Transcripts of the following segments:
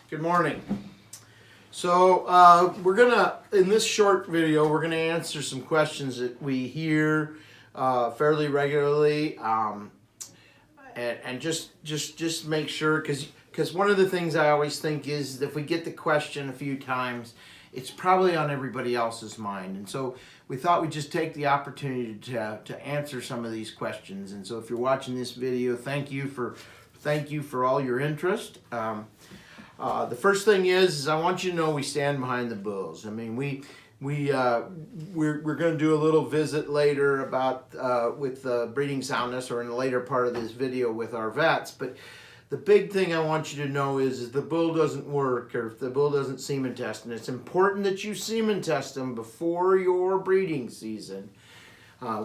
Good morning. So we're gonna, in this short video, we're gonna answer some questions that we hear fairly regularly, and just make sure, because one of the things I always think is if we get the question a few times, it's probably on everybody else's mind, and so we thought we'd just take the opportunity to answer some of these questions. And so if you're watching this video, thank you for all your interest. The first thing is I want you to know we stand behind the bulls. I mean, we're going to do a little visit later about with breeding soundness, or in the later part of this video with our vets. But the big thing I want you to know is if the bull doesn't work, or if the bull doesn't semen test, and it's important that you semen test them before your breeding season.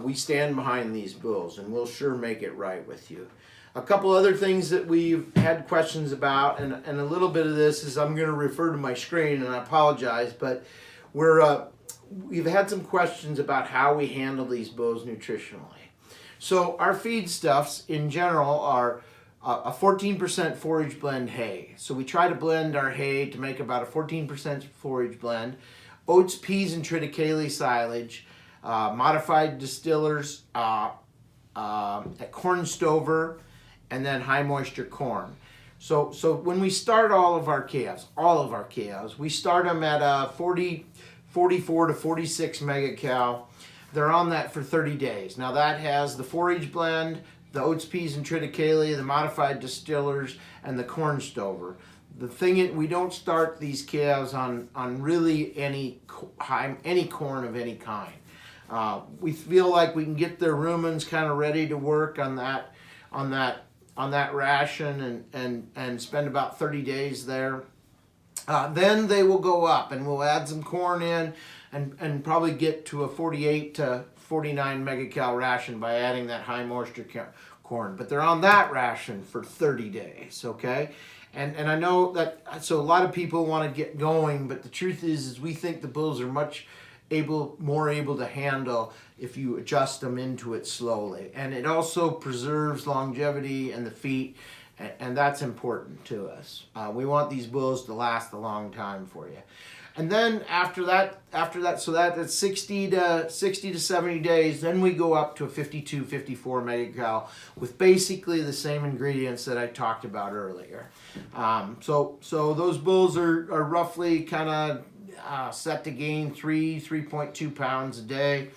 We stand behind these bulls, and we'll sure make it right with you. A couple other things that we've had questions about, and a little bit of this is I'm going to refer to my screen, and I apologize, but we've had some questions about how we handle these bulls nutritionally. So our feedstuffs in general are a 14% forage blend hay. So we try to blend our hay to make about a 14% forage blend. Oats, peas, and triticale silage, modified distillers, corn stover, and then high moisture corn. So when we start all of our calves, we start them at 44 to 46 megacal. They're on that for 30 days. Now that has the forage blend, the oats, peas, and triticale, the modified distillers, and the corn stover. The thing is, we don't start these calves on really any corn of any kind. We feel like we can get their rumens kind of ready to work on that ration and spend about 30 days there. Then they will go up, and we'll add some corn in and probably get to a 48 to 49 megacal ration by adding that high moisture corn. But they're on that ration for 30 days, okay? And I know that, so a lot of people want to get going, but the truth is we think the bulls are more able to handle if you adjust them into it slowly. And it also preserves longevity in the feet, and that's important to us. We want these bulls to last a long time for you. And then after that, so that's 60 to 70 days, then we go up to a 52, 54 megacal with basically the same ingredients that I talked about earlier. So those bulls are roughly kind of set to gain 3.2 pounds a day.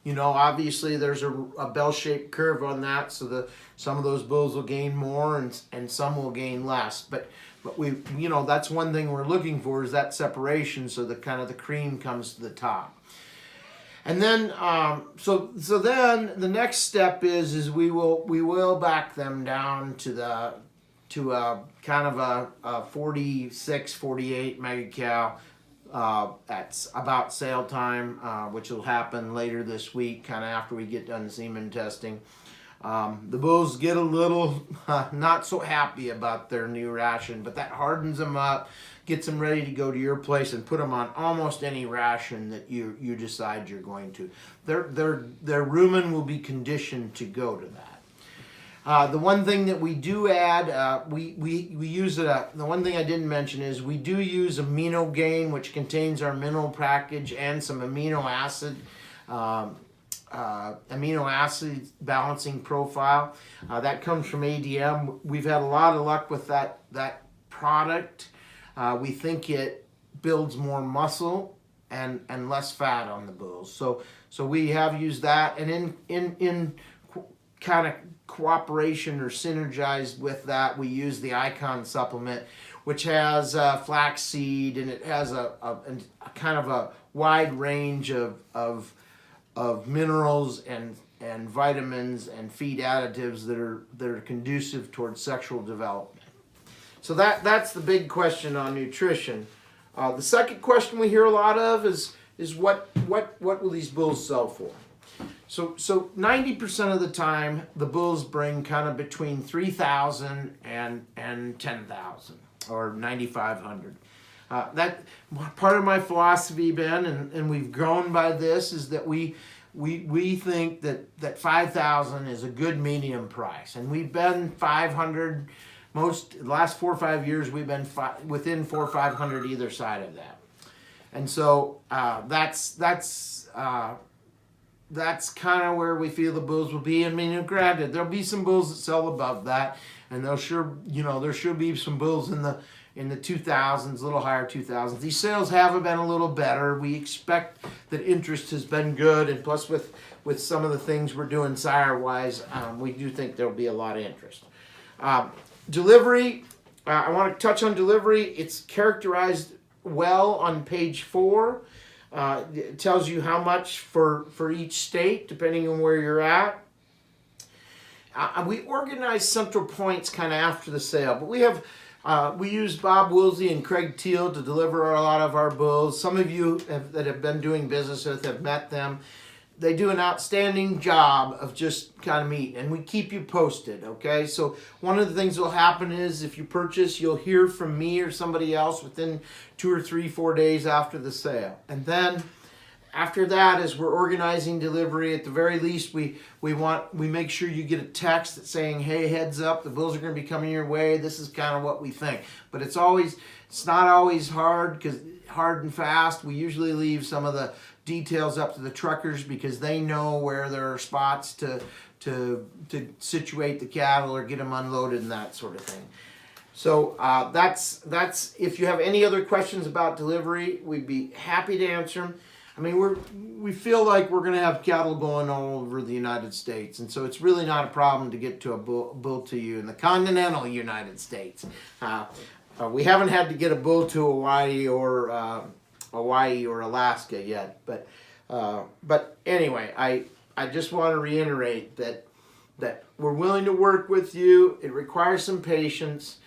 You know, obviously there's a bell-shaped curve on that, so some of those bulls will gain more and some will gain less. But we, you know, that's one thing we're looking for, is that separation, so the kind of the cream comes to the top. And then so then the next step is we will back them down to a kind of a 46, 48 megacal. That's about sale time, which will happen later this week, kind of after we get done semen testing. The bulls get a little not so happy about their new ration, but that hardens them up, gets them ready to go to your place and put them on almost any ration that you decide you're going to. Their rumen will be conditioned to go to that. The one thing that we do add, we use it. The one thing I didn't mention is we do use Amino Gain, which contains our mineral package and some amino acid balancing profile. That comes from ADM. We've had a lot of luck with that product. We think it builds more muscle and less fat on the bulls. So we have used that, and in kind of cooperation or synergized with that, we use the Icon supplement, which has flaxseed, and it has a kind of a wide range of minerals and vitamins and feed additives that are conducive towards sexual development. So that's the big question on nutrition. The second question we hear a lot of is what will these bulls sell for? So 90% of the time, the bulls bring kind of between 3,000 and 10,000, or 9,500. That part of my philosophy, Ben, and we've grown by this, is that we think that 5,000 is a good medium price, and we've been 500 The last 4 or 5 years, we've been within 400 or 500 either side of that. And so that's kind of where we feel the bulls will be. I mean, granted, there'll be some bulls that sell above that, and there should be some bulls in the 2000s, a little higher 2000s. These sales have been a little better. We expect that interest has been good, and plus with some of the things we're doing sire-wise, we do think there'll be a lot of interest. Delivery, I want to touch on delivery. It's characterized well on page 4. It tells you how much for each state, depending on where you're at. We organize central points kind of after the sale, but we use Bob Woolsey and Craig Teal to deliver a lot of our bulls. Some of you that have been doing business with have met them. They do an outstanding job of just kind of meeting, and we keep you posted, okay? So one of the things that will happen is if you purchase, you'll hear from me or somebody else within 2 or 3, 4 days after the sale. And then after that, as we're organizing delivery, at the very least, we make sure you get a text that's saying, hey, heads up, the bulls are going to be coming your way. This is kind of what we think. But it's not always hard and fast. We usually leave some of the details up to the truckers because they know where there are spots to situate the cattle or get them unloaded and that sort of thing. So that's if you have any other questions about delivery, we'd be happy to answer them. I mean, we feel like we're going to have cattle going all over the United States, and so it's really not a problem to get to a bull to you in the continental United States. We haven't had to get a bull to Hawaii or Alaska yet, but anyway, I just want to reiterate that we're willing to work with you. It requires some patience.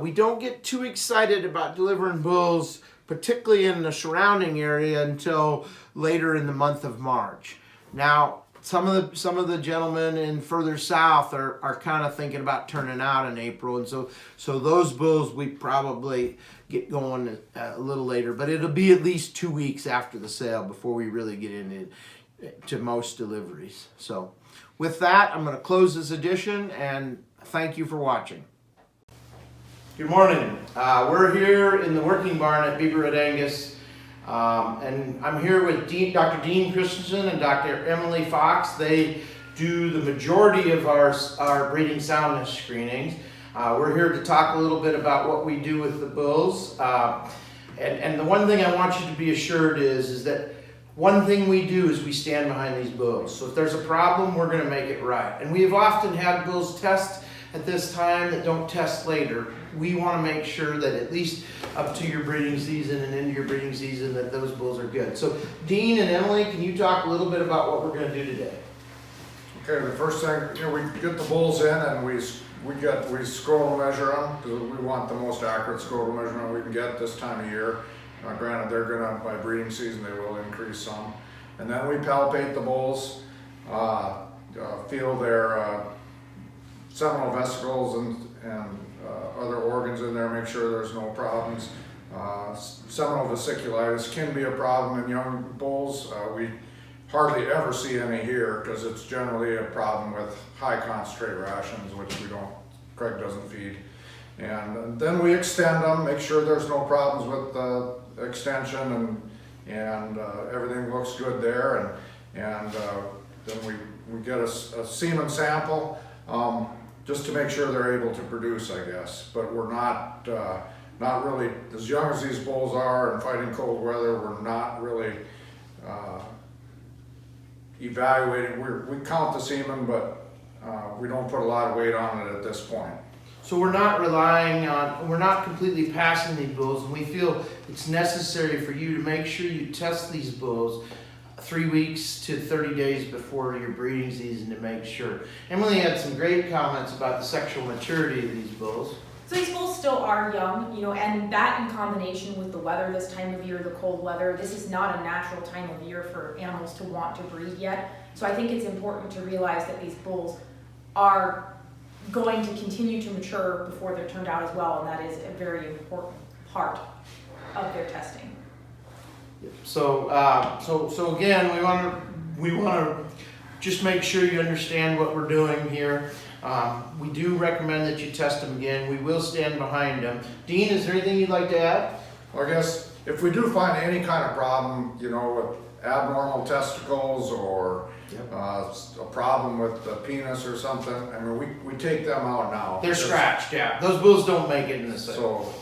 We don't get too excited about delivering bulls, particularly in the surrounding area, until later in the month of March. Now, some of the gentlemen in further south are kind of thinking about turning out in April, and so those bulls we probably get going a little later, but it'll be at least 2 weeks after the sale before we really get into most deliveries. So with that, I'm going to close this edition, and thank you for watching. Good morning. We're here in the working barn at Bieber at Angus, and I'm here with Dr. Dean Christensen and Dr. Emily Fox. They do the majority of our breeding soundness screenings. We're here to talk a little bit about what we do with the bulls. And the one thing I want you to be assured is that one thing we do is we stand behind these bulls. So if there's a problem, we're going to make it right. And we've often had bulls test at this time that don't test later. We want to make sure that at least up to your breeding season and into your breeding season that those bulls are good. So Dean and Emily, can you talk a little bit about what we're going to do today? Okay, the first thing, we get the bulls in and we scrotal measure them because we want the most accurate scrotal measurement we can get this time of year. Granted, they're gonna, by breeding season, they will increase some. And then we palpate the bulls, feel their seminal vesicles and other organs in there, make sure there's no problems. Seminal vesiculitis can be a problem in young bulls. We hardly ever see any here because it's generally a problem with high concentrate rations, which Craig doesn't feed. And then we extend them, make sure there's no problems with the extension, and everything looks good there. And then we get a semen sample just to make sure they're able to produce, I guess. But we're not really, as young as these bulls are and fighting cold weather, we're not really evaluating. We count the semen, but we don't put a lot of weight on it at this point. So we're not completely passing these bulls, and we feel it's necessary for you to make sure you test these bulls 3 weeks to 30 days before your breeding season to make sure. Emily had some great comments about the sexual maturity of these bulls. So these bulls still are young, and that in combination with the weather this time of year, the cold weather, this is not a natural time of year for animals to want to breed yet. So I think it's important to realize that these bulls are going to continue to mature before they're turned out as well, and that is a very important part of their testing. So again, we want to just make sure you understand what we're doing here. We do recommend that you test them again. We will stand behind them. Dean, is there anything you'd like to add? Well, I guess if we do find any kind of problem, you know, with abnormal testicles or a problem with the penis or something, I mean, we take them out now. They're scratched, yeah. Those bulls don't make it in the sale.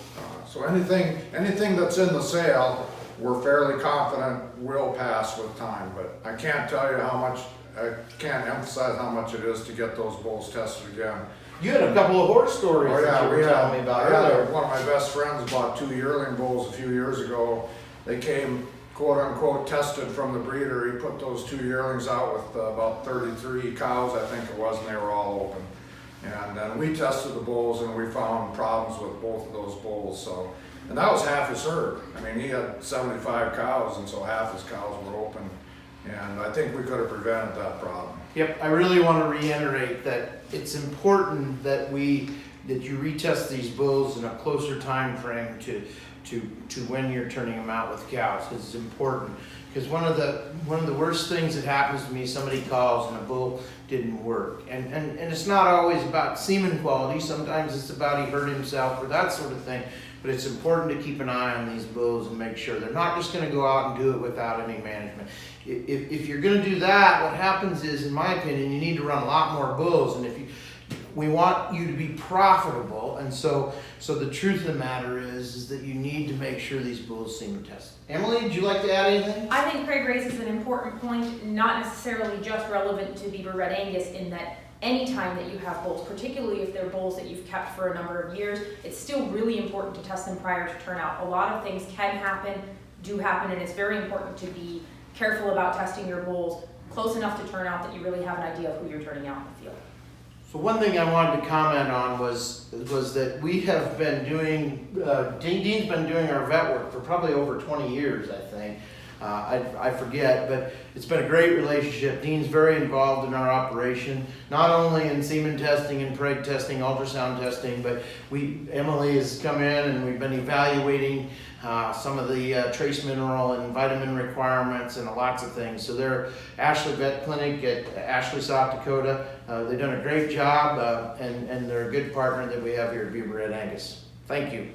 So anything that's in the sale, we're fairly confident will pass with time, but I can't tell you how much, I can't emphasize how much it is to get those bulls tested again. You had a couple of horse stories Oh, that you were telling me about earlier. One of my best friends bought 2 yearling bulls a few years ago. They came quote unquote tested from the breeder. He put those 2 yearlings out with about 33 cows, I think it was, and they were all open. And then we tested the bulls and we found problems with both of those bulls. So, and that was half his herd. I mean, he had 75 cows, and so half his cows were open. And I think we could have prevented that problem. Yep, I really want to reiterate that it's important that you retest these bulls in a closer time frame to when you're turning them out with cows. It's important because one of the worst things that happens to me, somebody calls and a bull didn't work, and it's not always about semen quality. Sometimes it's about he hurt himself or that sort of thing. But it's important to keep an eye on these bulls and make sure they're not just going to go out and do it without any management. If you're going to do that, what happens is, in my opinion, you need to run a lot more bulls. And we want you to be profitable, and so the truth of the matter is that you need to make sure these bulls semen tested. Emily, would you like to add anything? I think Craig raises an important point, not necessarily just relevant to Bieber Red Angus, in that anytime that you have bulls, particularly if they're bulls that you've kept for a number of years, it's still really important to test them prior to turnout. A lot of things can happen, do happen, and it's very important to be careful about testing your bulls close enough to turn out that you really have an idea of who you're turning out in the field. So one thing I wanted to comment on was that we have been doing, Dean's been doing our vet work for probably over 20 years, I think. I forget, but it's been a great relationship. Dean's very involved in our operation, not only in semen testing and preg testing, ultrasound testing, but Emily has come in and we've been evaluating some of the trace mineral and vitamin requirements and lots of things. So they're Ashley Vet Clinic at Ashley, South Dakota. They've done a great job, and they're a good partner that we have here at Bieber Red Angus. Thank you.